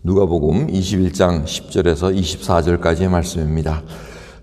누가복음 21장 10절에서 24절까지의 말씀입니다.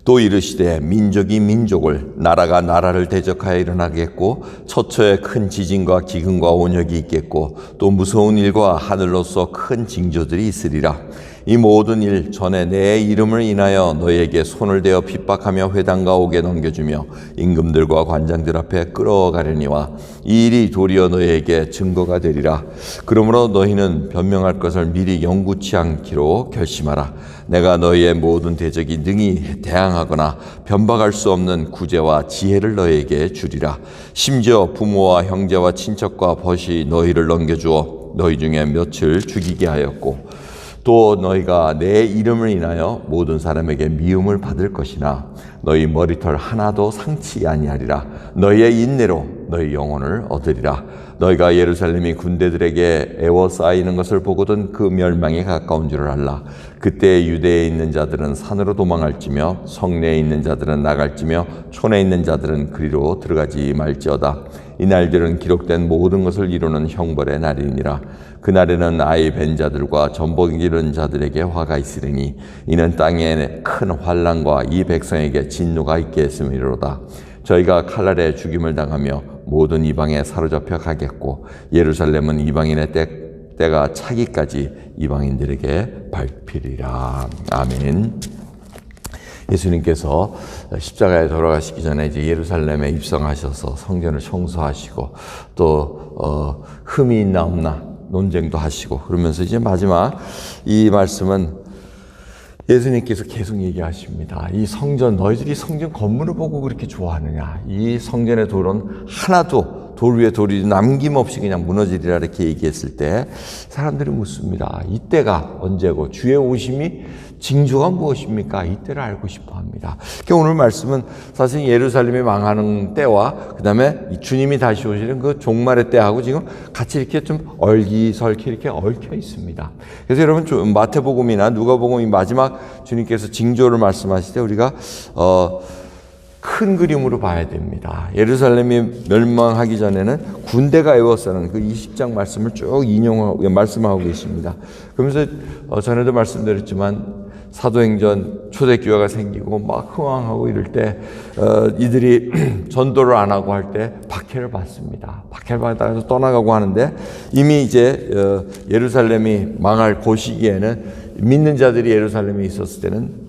또 이르시되 민족이 민족을, 나라가 나라를 대적하여 일어나겠고 처처에 큰 지진과 기근과 온역이 있겠고 또 무서운 일과 하늘로서 큰 징조들이 있으리라. 이 모든 일 전에 내 이름을 인하여 너희에게 손을 대어 핍박하며 회당과 옥에 넘겨주며 임금들과 관장들 앞에 끌어가려니와 이 일이 도리어 너희에게 증거가 되리라. 그러므로 너희는 변명할 것을 미리 영구치 않기로 결심하라. 내가 너희의 모든 대적이 능히 대항하거나 변박할 수 없는 구제와 지혜를 너희에게 주리라. 심지어 부모와 형제와 친척과 벗이 너희를 넘겨주어 너희 중에 몇을 죽이게 하였고 또 너희가 내 이름을 인하여 모든 사람에게 미움을 받을 것이나 너희 머리털 하나도 상치 아니하리라. 너희의 인내로 너희 영혼을 얻으리라. 너희가 예루살렘이 군대들에게 에워싸이는 것을 보거든 그 멸망이 가까운 줄을 알라. 그때 유대에 있는 자들은 산으로 도망할지며 성내에 있는 자들은 나갈지며 촌에 있는 자들은 그리로 들어가지 말지어다. 이 날들은 기록된 모든 것을 이루는 형벌의 날이니라. 그날에는 아이 벤 자들과 젖먹 이른 자들에게 화가 있으리니 이는 땅에 큰 환난과 이 백성에게 진노가 있게 했음이로다. 저희가 칼날에 죽임을 당하며 모든 이방에 사로잡혀 가겠고 예루살렘은 이방인의 때가 차기까지 이방인들에게 밟히리라. 아멘. 예수님께서 십자가에 돌아가시기 전에 이제 예루살렘에 입성하셔서 성전을 청소하시고 또 흠이 있나 없나 논쟁도 하시고 그러면서 이제 마지막 이 말씀은 예수님께서 계속 얘기하십니다. 이 성전, 너희들이 성전 건물을 보고 그렇게 좋아하느냐? 이 성전의 돌은 하나도 돌 위에 돌이 남김없이 그냥 무너지리라 이렇게 얘기했을 때 사람들이 묻습니다. 이때가 언제고 주의 오심이 징조가 무엇입니까? 이때를 알고 싶어 합니다. 그러니까 오늘 말씀은 사실 예루살렘이 망하는 때와 그 다음에 주님이 다시 오시는 그 종말의 때하고 지금 같이 이렇게 좀 얼기설기 이렇게 얽혀 있습니다. 그래서 여러분 마태복음이나 누가복음이 마지막 주님께서 징조를 말씀하실 때 우리가 큰 그림으로 봐야 됩니다. 예루살렘이 멸망하기 전에는 군대가 에워싸는 그 20장 말씀을 쭉 말씀하고 계십니다. 그러면서 전에도 말씀드렸지만 사도행전 초대교회가 생기고 막 흥왕하고 이럴 때 이들이 전도를 안 하고 할 때 박해를 받습니다. 박해를 받아서 떠나가고 하는데 이미 이제 예루살렘이 망할 그 시기에는 믿는 자들이 예루살렘에 있었을 때는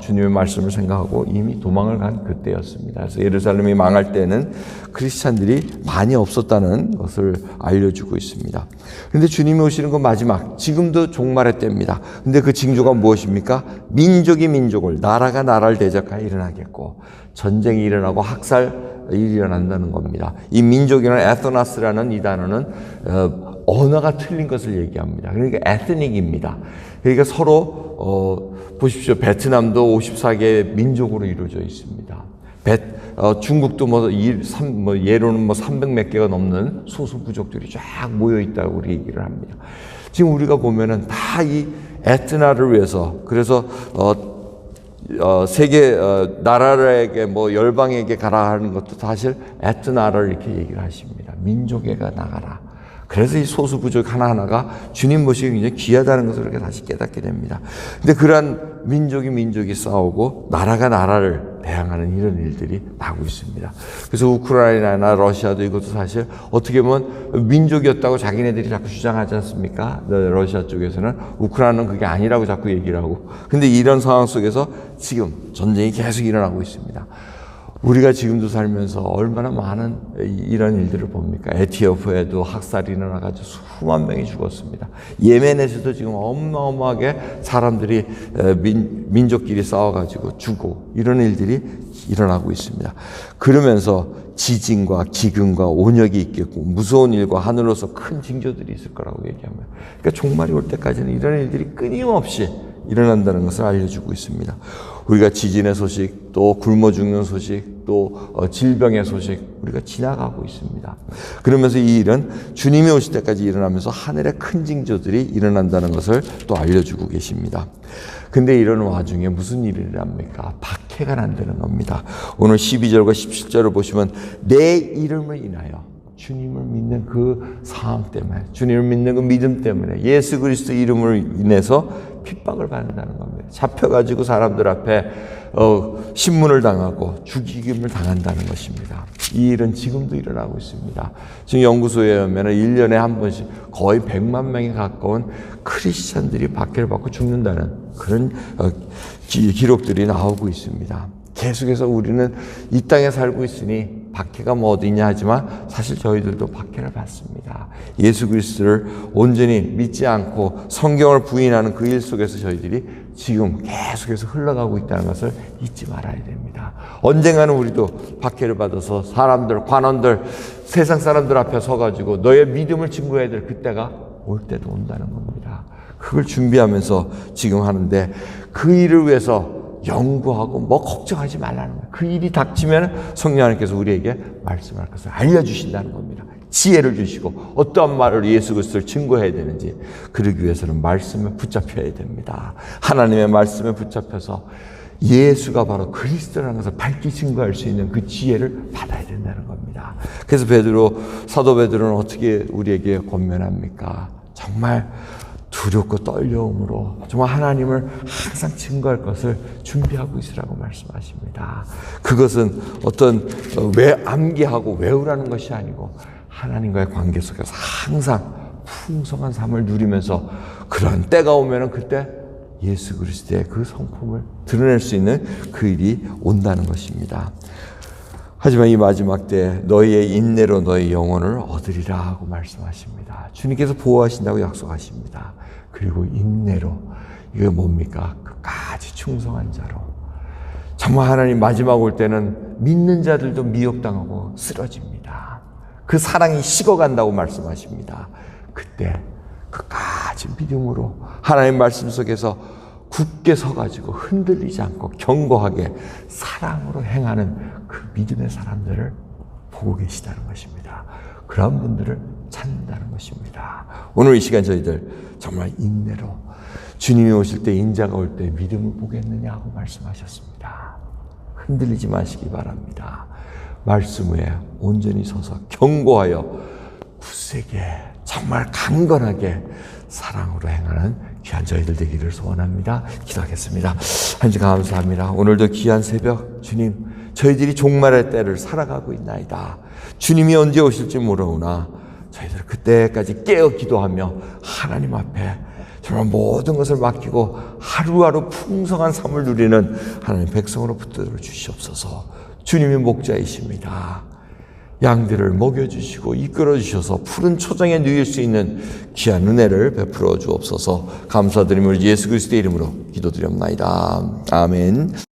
주님의 말씀을 생각하고 이미 도망을 간 그때였습니다. 그래서 예루살렘이 망할 때는 크리스찬들이 많이 없었다는 것을 알려주고 있습니다. 그런데 주님이 오시는 건 마지막, 지금도 종말의 때입니다. 근데 그 징조가 무엇입니까? 민족이 민족을, 나라가 나라를 대적하여 일어나겠고 전쟁이 일어나고 학살이 일어난다는 겁니다. 이 민족이라는 에토나스라는 이 단어는 언어가 틀린 것을 얘기합니다. 그러니까 에트닉입니다. 그러니까 서로 보십시오. 베트남도 54개의 민족으로 이루어져 있습니다. 중국도 예로는 300 몇 개가 넘는 소수 부족들이 쫙 모여 있다고 우리 얘기를 합니다. 지금 우리가 보면은 다 이 에트나를 위해서 그래서 세계 나라에게 열방에게 가라 하는 것도 사실 에트나를 이렇게 얘기를 하십니다. 민족에게 나가라. 그래서 이 소수 부족 하나하나가 주님 모시기 굉장히 귀하다는 것을 이렇게 다시 깨닫게 됩니다. 근데 그러한 민족이 싸우고 나라가 나라를 대항하는 이런 일들이 나고 있습니다. 그래서 우크라이나나 러시아도 이것도 사실 어떻게 보면 민족이었다고 자기네들이 자꾸 주장하지 않습니까? 러시아 쪽에서는 우크라이나는 그게 아니라고 자꾸 얘기를 하고. 근데 이런 상황 속에서 지금 전쟁이 계속 일어나고 있습니다. 우리가 지금도 살면서 얼마나 많은 이런 일들을 봅니까? 에티오피아에도 학살이 일어나가지고 수만 명이 죽었습니다. 예멘에서도 지금 어마어마하게 사람들이 민족끼리 싸워가지고 죽고 이런 일들이 일어나고 있습니다. 그러면서 지진과 기근과 온역이 있겠고 무서운 일과 하늘로서 큰 징조들이 있을 거라고 얘기합니다. 그러니까 종말이 올 때까지는 이런 일들이 끊임없이 일어난다는 것을 알려주고 있습니다. 우리가 지진의 소식, 또 굶어 죽는 소식, 또 질병의 소식 우리가 지나가고 있습니다. 그러면서 이 일은 주님이 오실 때까지 일어나면서 하늘의 큰 징조들이 일어난다는 것을 또 알려주고 계십니다. 근데 이런 와중에 무슨 일이 일어납니까? 박해가 난다는 겁니다. 오늘 12절과 17절을 보시면 내 이름을 인하여 주님을 믿는 그 상황 때문에, 주님을 믿는 그 믿음 때문에 예수 그리스도 이름으로 인해서 핍박을 받는다는 겁니다. 잡혀가지고 사람들 앞에 신문을 당하고 죽이김을 당한다는 것입니다. 이 일은 지금도 일어나고 있습니다. 지금 연구소에 오면 1년에 한 번씩 거의 100만 명에 가까운 크리스찬들이 박해를 받고 죽는다는 그런 기록들이 나오고 있습니다. 계속해서 우리는 이 땅에 살고 있으니 박해가 뭐 어디냐 하지만 사실 저희들도 박해를 받습니다. 예수 그리스도를 온전히 믿지 않고 성경을 부인하는 그 일 속에서 저희들이 지금 계속해서 흘러가고 있다는 것을 잊지 말아야 됩니다. 언젠가는 우리도 박해를 받아서 사람들, 관원들, 세상 사람들 앞에 서가지고 너의 믿음을 증거해야 될 그때가 올 때도 온다는 겁니다. 그걸 준비하면서 지금 하는데 그 일을 위해서 연구하고 뭐 걱정하지 말라는 거예요. 그 일이 닥치면 성령 하나님께서 우리에게 말씀할 것을 알려주신다는 겁니다. 지혜를 주시고 어떠한 말을 예수 그리스도를 증거해야 되는지 그러기 위해서는 말씀에 붙잡혀야 됩니다. 하나님의 말씀에 붙잡혀서 예수가 바로 그리스도라는 것을 밝히 증거할 수 있는 그 지혜를 받아야 된다는 겁니다. 그래서 사도 베드로는 어떻게 우리에게 권면합니까? 정말 두렵고 떨려움으로 정말 하나님을 항상 증거할 것을 준비하고 있으라고 말씀하십니다. 그것은 어떤 암기하고 외우라는 것이 아니고 하나님과의 관계 속에서 항상 풍성한 삶을 누리면서 그런 때가 오면 그때 예수 그리스도의 그 성품을 드러낼 수 있는 그 일이 온다는 것입니다. 하지만 이 마지막 때 너희의 인내로 너희 영혼을 얻으리라 하고 말씀하십니다. 주님께서 보호하신다고 약속하십니다. 그리고 인내로, 이게 뭡니까? 끝까지 충성한 자로. 정말 하나님 마지막 올 때는 믿는 자들도 미혹당하고 쓰러집니다. 그 사랑이 식어간다고 말씀하십니다. 그때 끝까지 믿음으로 하나님 말씀 속에서 굳게 서가지고 흔들리지 않고 견고하게 사랑으로 행하는 그 믿음의 사람들을 보고 계시다는 것입니다. 그런 분들을 찾는다는 것입니다. 오늘 이 시간 저희들 정말 인내로 주님이 오실 때 인자가 올 때 믿음을 보겠느냐 하고 말씀하셨습니다. 흔들리지 마시기 바랍니다. 말씀 위에 온전히 서서 견고하여 굳세게 정말 강건하게 사랑으로 행하는 귀한 저희들 되기를 소원합니다. 기도하겠습니다. 하나님 감사합니다. 오늘도 귀한 새벽 주님, 저희들이 종말의 때를 살아가고 있나이다. 주님이 언제 오실지 모르오나 저희들 그때까지 깨어 기도하며 하나님 앞에 정말 모든 것을 맡기고 하루하루 풍성한 삶을 누리는 하나님 백성으로 붙들어 주시옵소서. 주님이 목자이십니다. 양들을 먹여주시고 이끌어주셔서 푸른 초장에 누일 수 있는 귀한 은혜를 베풀어 주옵소서. 감사드리며 예수 그리스도의 이름으로 기도드립니다. 아멘.